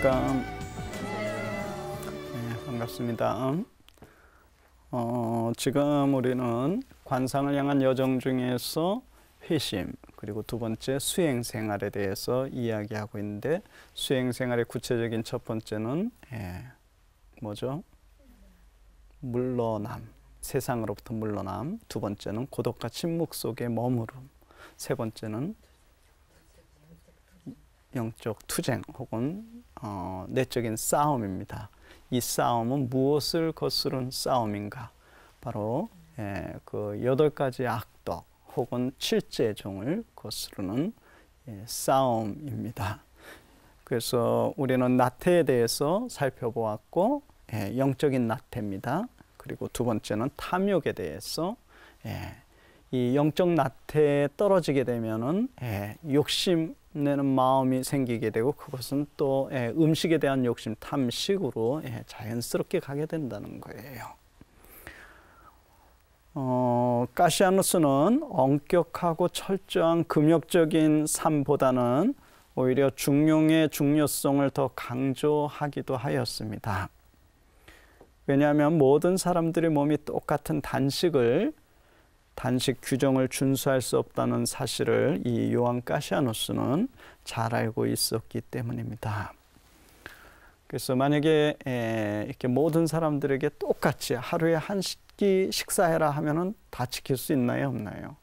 안녕하십니까. 네, 반갑습니다. 지금 우리는 관상을 향한 여정 중에서 회심, 그리고 두 번째 수행생활에 대해서 이야기하고 있는데, 수행생활의 구체적인 첫 번째는 뭐죠? 물러남, 세상으로부터 물러남. 두 번째는 고독과 침묵 속에 머무름. 세 번째는 영적 투쟁 혹은 내적인 싸움입니다. 이 싸움은 무엇을 거스른 싸움인가? 바로 그 8가지 악덕 혹은 7제종을 거스르는 싸움입니다. 그래서 우리는 나태에 대해서 살펴보았고, 영적인 나태입니다. 그리고 두 번째는 탐욕에 대해서, 이 영적 나태에 떨어지게 되면은 욕심내는 마음이 생기게 되고, 그것은 또 음식에 대한 욕심, 탐식으로 자연스럽게 가게 된다는 거예요. 카시아누스는 엄격하고 철저한 금욕적인 삶보다는 오히려 중용의 중요성을 더 강조하기도 하였습니다. 왜냐하면 모든 사람들의 몸이 똑같은 단식 규정을 준수할 수 없다는 사실을 이 요한 카시아누스는 잘 알고 있었기 때문입니다. 그래서 만약에 이렇게 모든 사람들에게 똑같이 하루에 한 끼 식사해라 하면은 다 지킬 수 있나요, 없나요?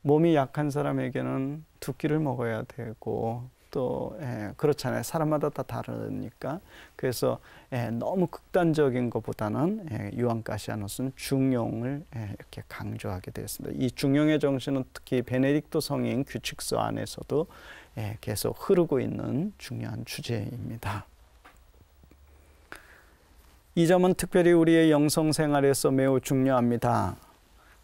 몸이 약한 사람에게는 2끼를 먹어야 되고, 또 그렇잖아요. 사람마다 다 다르니까. 그래서 너무 극단적인 것보다는 요한 카시아누스는 중용을 이렇게 강조하게 되었습니다. 이 중용의 정신은 특히 베네딕토 성인 규칙서 안에서도 계속 흐르고 있는 중요한 주제입니다. 이 점은 특별히 우리의 영성 생활에서 매우 중요합니다.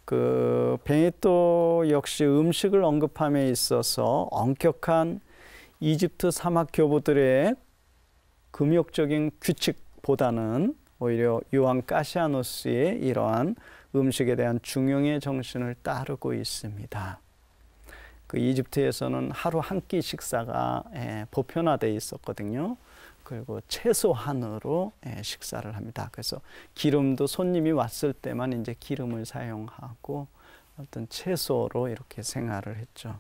그 베네딕토 역시 음식을 언급함에 있어서 엄격한 이집트 사막 교부들의 금욕적인 규칙보다는 오히려 요한 카시아누스의 이러한 음식에 대한 중용의 정신을 따르고 있습니다. 그 이집트에서는 하루 한 끼 식사가 보편화되어 있었거든요. 그리고 최소한으로 식사를 합니다. 그래서 기름도 손님이 왔을 때만 이제 기름을 사용하고 어떤 채소로 이렇게 생활을 했죠.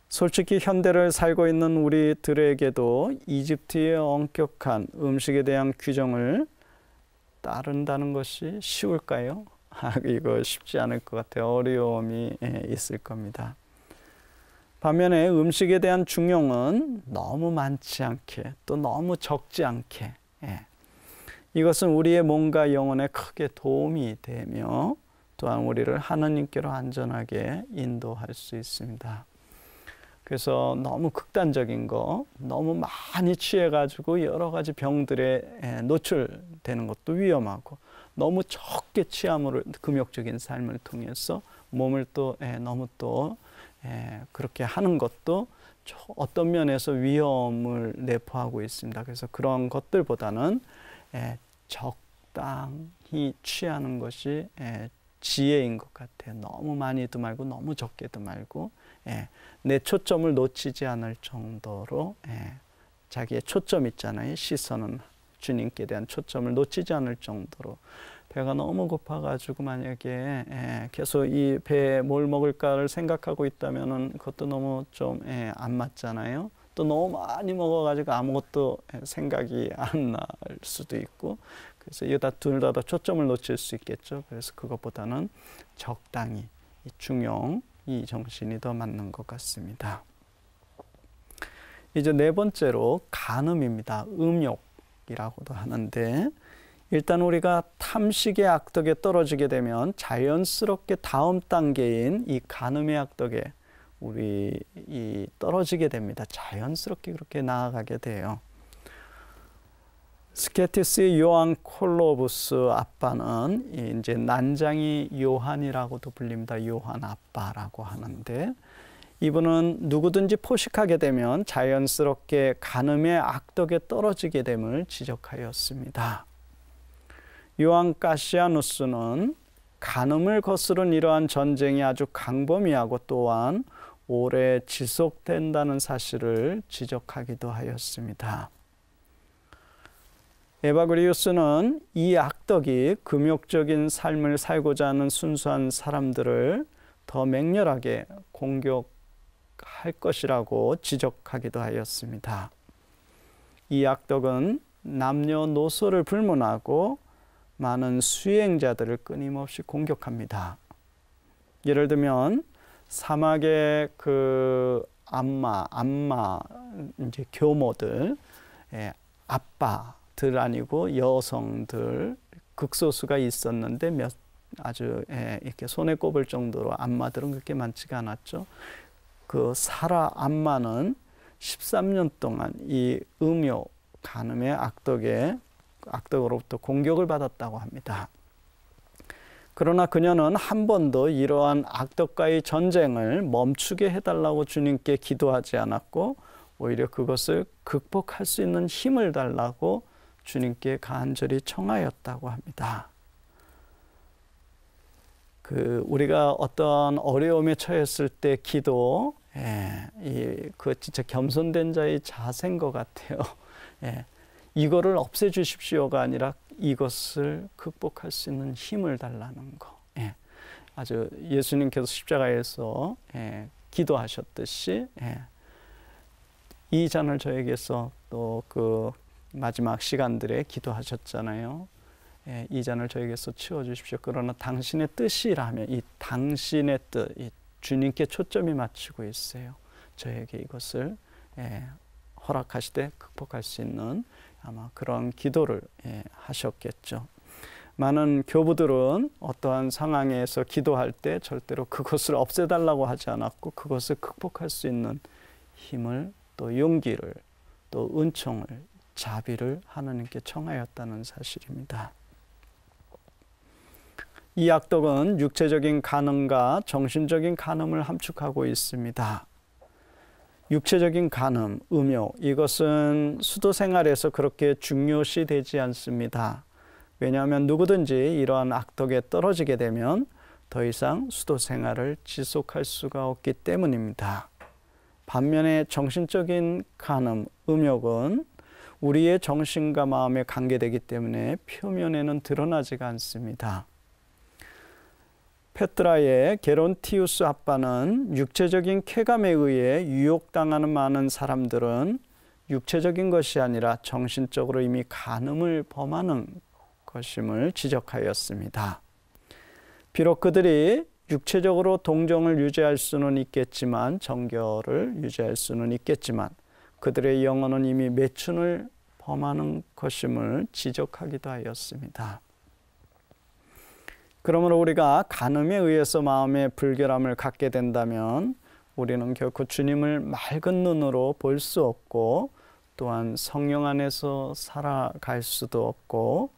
솔직히 현대를 살고 있는 우리들에게도 이집트의 엄격한 음식에 대한 규정을 따른다는 것이 쉬울까요? 이거 쉽지 않을 것 같아요. 어려움이 있을 겁니다. 반면에 음식에 대한 중용은 너무 많지 않게, 또 너무 적지 않게, 이것은 우리의 몸과 영혼에 크게 도움이 되며 또한 우리를 하나님께로 안전하게 인도할 수 있습니다. 그래서 너무 극단적인 거, 너무 많이 취해가지고 여러 가지 병들에 노출되는 것도 위험하고, 너무 적게 취함으로 금욕적인 삶을 통해서 몸을 또 너무 또 그렇게 하는 것도 어떤 면에서 위험을 내포하고 있습니다. 그래서 그런 것들보다는 적당히 취하는 것이 지혜인 것 같아요. 너무 많이도 말고 너무 적게도 말고, 내 초점을 놓치지 않을 정도로, 자기의 초점 있잖아요. 시선은 주님께 대한 초점을 놓치지 않을 정도로. 배가 너무 고파가지고 만약에 계속 이 배에 뭘 먹을까를 생각하고 있다면은 그것도 너무 좀 안 맞잖아요. 또 너무 많이 먹어가지고 아무것도 생각이 안 날 수도 있고, 그래서 이거 둘 다 초점을 놓칠 수 있겠죠. 그래서 그것보다는 적당히 중용, 이 정신이 더 맞는 것 같습니다. 이제 네 번째로 간음입니다. 음욕이라고도 하는데, 일단 우리가 탐식의 악덕에 떨어지게 되면 자연스럽게 다음 단계인 이 간음의 악덕에 우리 떨어지게 됩니다. 자연스럽게 그렇게 나아가게 돼요. 스케티스의 요한 콜로부스 아빠는 이제 난장이 요한이라고도 불립니다. 요한 아빠라고 하는데, 이분은 누구든지 포식하게 되면 자연스럽게 간음의 악덕에 떨어지게 됨을 지적하였습니다. 요한 카시아누스는 간음을 거스른 이러한 전쟁이 아주 강범위하고 또한 오래 지속된다는 사실을 지적하기도 하였습니다. 에바그리우스는 이 악덕이 금욕적인 삶을 살고자 하는 순수한 사람들을 더 맹렬하게 공격할 것이라고 지적하기도 하였습니다. 이 악덕은 남녀노소를 불문하고 많은 수행자들을 끊임없이 공격합니다. 예를 들면 사막의 안마 이제 교모들, 아빠들 아니고 여성들 극소수가 있었는데 아주 이렇게 손에 꼽을 정도로 안마들은 그렇게 많지가 않았죠. 사라 안마는 13년 동안 이 음욕 간음의 악덕으로부터 공격을 받았다고 합니다. 그러나 그녀는 한 번도 이러한 악덕과의 전쟁을 멈추게 해달라고 주님께 기도하지 않았고 오히려 그것을 극복할 수 있는 힘을 달라고 주님께 간절히 청하였다고 합니다. 우리가 어떤 어려움에 처했을 때 기도, 진짜 겸손된 자의 자세인 것 같아요. 이거를 없애주십시오가 아니라 이것을 극복할 수 있는 힘을 달라는 거. 아주 예수님께서 십자가에서 기도하셨듯이 이 잔을 저에게서 또 마지막 시간들에 기도하셨잖아요. 이 잔을 저에게서 치워주십시오. 그러나 당신의 뜻이라면 이 당신의 뜻, 이 주님께 초점이 맞추고 있어요. 저에게 이것을 허락하시되 극복할 수 있는 아마 그런 기도를 하셨겠죠. 많은 교부들은 어떠한 상황에서 기도할 때 절대로 그것을 없애달라고 하지 않았고 그것을 극복할 수 있는 힘을 또 용기를 또 은총을 자비를 하나님께 청하였다는 사실입니다. 이 악덕은 육체적인 간음과 정신적인 간음을 함축하고 있습니다. 육체적인 간음, 음욕, 이것은 수도 생활에서 그렇게 중요시 되지 않습니다. 왜냐하면 누구든지 이러한 악덕에 떨어지게 되면 더 이상 수도 생활을 지속할 수가 없기 때문입니다. 반면에 정신적인 간음, 음욕은 우리의 정신과 마음에 관계되기 때문에 표면에는 드러나지가 않습니다. 페트라의 게론티우스 아빠는 육체적인 쾌감에 의해 유혹당하는 많은 사람들은 육체적인 것이 아니라 정신적으로 이미 간음을 범하는 것임을 지적하였습니다. 비록 그들이 육체적으로 동정을 유지할 수는 있겠지만 정결을 유지할 수는 있겠지만 그들의 영혼은 이미 매춘을 범하는 것임을 지적하기도 하였습니다. 그러므로 우리가 간음에 의해서 마음의 불결함을 갖게 된다면 우리는 결코 주님을 맑은 눈으로 볼 수 없고 또한 성령 안에서 살아갈 수도 없고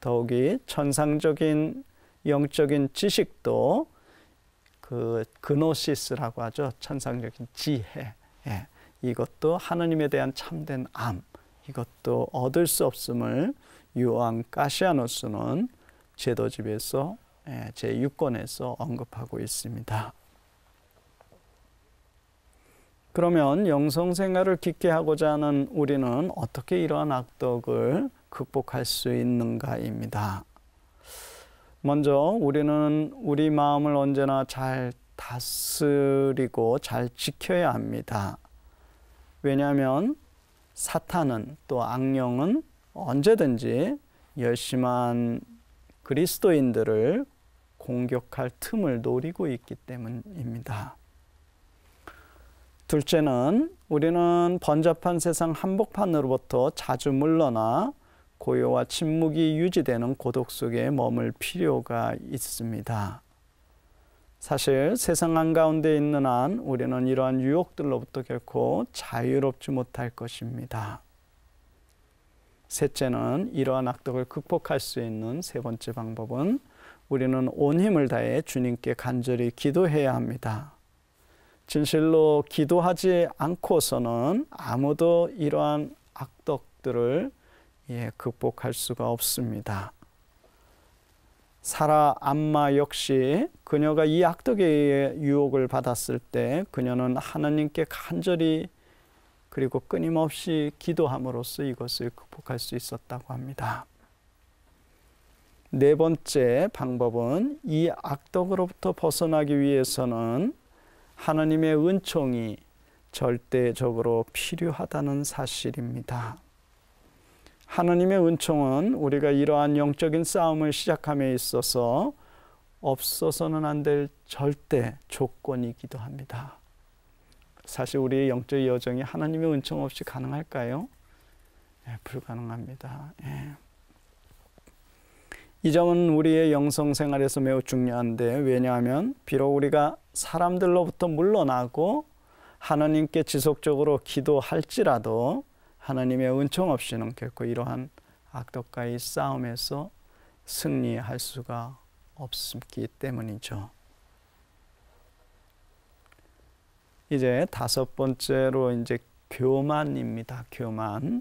더욱이 천상적인 영적인 지식도 그노시스라고 하죠. 천상적인 지혜. 이것도 하나님에 대한 참된 암. 이것도 얻을 수 없음을 요한 가시아노스는 제도집에서 제6권에서 언급하고 있습니다. 그러면 영성생활을 깊게 하고자 하는 우리는 어떻게 이러한 악덕을 극복할 수 있는가입니다. 먼저 우리는 우리 마음을 언제나 잘 다스리고 잘 지켜야 합니다. 왜냐하면 사탄은 또 악령은 언제든지 열심한 그리스도인들을 공격할 틈을 노리고 있기 때문입니다. 둘째는 우리는 번잡한 세상 한복판으로부터 자주 물러나 고요와 침묵이 유지되는 고독 속에 머물 필요가 있습니다. 사실 세상 한가운데 있는 한 우리는 이러한 유혹들로부터 결코 자유롭지 못할 것입니다. 셋째는 이러한 악덕을 극복할 수 있는 세 번째 방법은 우리는 온 힘을 다해 주님께 간절히 기도해야 합니다. 진실로 기도하지 않고서는 아무도 이러한 악덕들을 극복할 수가 없습니다. 사라 암마 역시 그녀가 이 악덕의 유혹을 받았을 때 그녀는 하나님께 간절히 그리고 끊임없이 기도함으로써 이것을 극복할 수 있었다고 합니다. 네 번째 방법은 이 악덕으로부터 벗어나기 위해서는 하나님의 은총이 절대적으로 필요하다는 사실입니다. 하나님의 은총은 우리가 이러한 영적인 싸움을 시작함에 있어서 없어서는 안 될 절대 조건이기도 합니다. 사실 우리의 영적 여정이 하나님의 은총 없이 가능할까요? 불가능합니다. 이 점은 우리의 영성 생활에서 매우 중요한데, 왜냐하면 비록 우리가 사람들로부터 물러나고 하나님께 지속적으로 기도할지라도 하나님의 은총 없이는 결코 이러한 악덕과의 싸움에서 승리할 수가 없기 때문이죠. 이제 다섯 번째로 이제 교만입니다. 교만.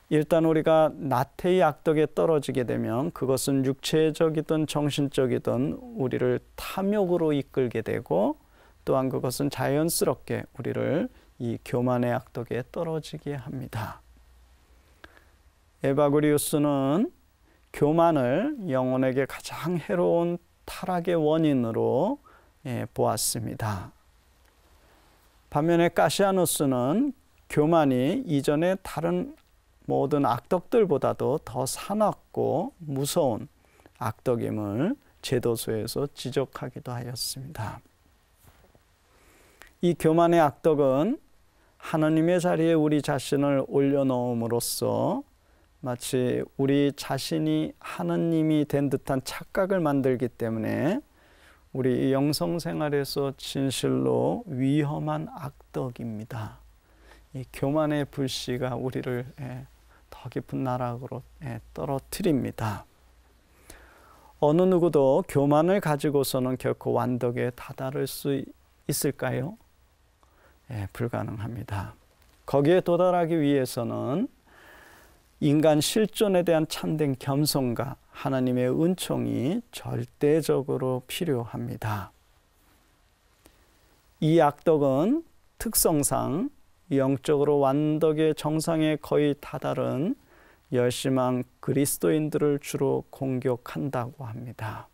일단 우리가 나태의 악덕에 떨어지게 되면 그것은 육체적이든 정신적이든 우리를 탐욕으로 이끌게 되고, 또한 그것은 자연스럽게 우리를 이 교만의 악덕에 떨어지게 합니다. 에바구리우스는 교만을 영혼에게 가장 해로운 타락의 원인으로 보았습니다. 반면에 가시아누스는 교만이 이전의 다른 모든 악덕들보다도 더 사납고 무서운 악덕임을 제도서에서 지적하기도 하였습니다. 이 교만의 악덕은 하나님의 자리에 우리 자신을 올려놓음으로써 마치 우리 자신이 하나님이 된 듯한 착각을 만들기 때문에 우리 영성생활에서 진실로 위험한 악덕입니다. 이 교만의 불씨가 우리를 더 깊은 나락으로 떨어뜨립니다. 어느 누구도 교만을 가지고서는 결코 완덕에 다다를 수 있을까요? 불가능합니다. 거기에 도달하기 위해서는 인간 실존에 대한 참된 겸손과 하나님의 은총이 절대적으로 필요합니다. 이 악덕은 특성상 영적으로 완덕의 정상에 거의 다다른 열심한 그리스도인들을 주로 공격한다고 합니다.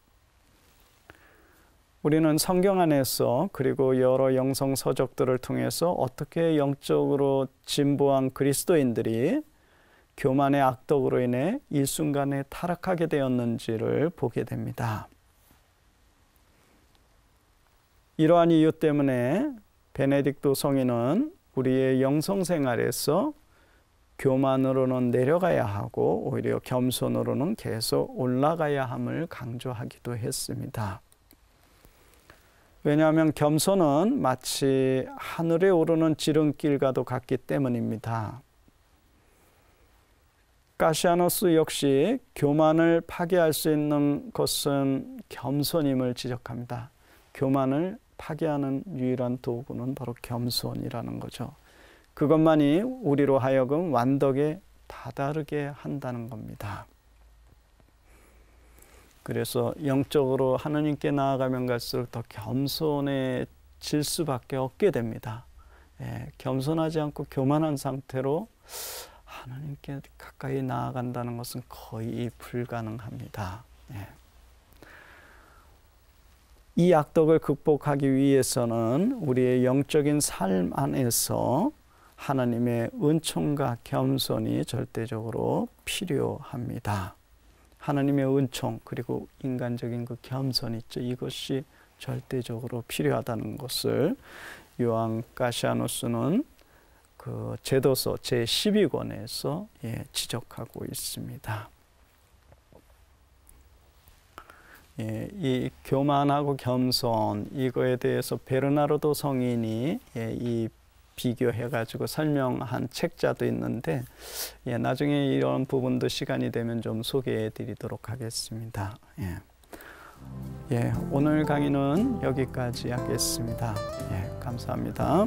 우리는 성경 안에서 그리고 여러 영성 서적들을 통해서 어떻게 영적으로 진보한 그리스도인들이 교만의 악덕으로 인해 일순간에 타락하게 되었는지를 보게 됩니다. 이러한 이유 때문에 베네딕토 성인은 우리의 영성생활에서 교만으로는 내려가야 하고 오히려 겸손으로는 계속 올라가야 함을 강조하기도 했습니다. 왜냐하면 겸손은 마치 하늘에 오르는 지름길과도 같기 때문입니다. 가시아노스 역시 교만을 파괴할 수 있는 것은 겸손임을 지적합니다. 교만을 파괴하는 유일한 도구는 바로 겸손이라는 거죠. 그것만이 우리로 하여금 완덕에 다다르게 한다는 겁니다. 그래서 영적으로 하나님께 나아가면 갈수록 더 겸손해질 수밖에 없게 됩니다. 겸손하지 않고 교만한 상태로 하나님께 가까이 나아간다는 것은 거의 불가능합니다. 이 악덕을 극복하기 위해서는 우리의 영적인 삶 안에서 하나님의 은총과 겸손이 절대적으로 필요합니다. 하나님의 은총 그리고 인간적인 그 겸손 있죠. 이것이 절대적으로 필요하다는 것을 요한 가시아노스는 그 제도서 제12권에서 지적하고 있습니다. 이 교만하고 겸손 이거에 대해서 베르나르도 성인이 이 비교해가지고 설명한 책자도 있는데 나중에 이런 부분도 시간이 되면 좀 소개해 드리도록 하겠습니다. 오늘 강의는 여기까지 하겠습니다. 감사합니다.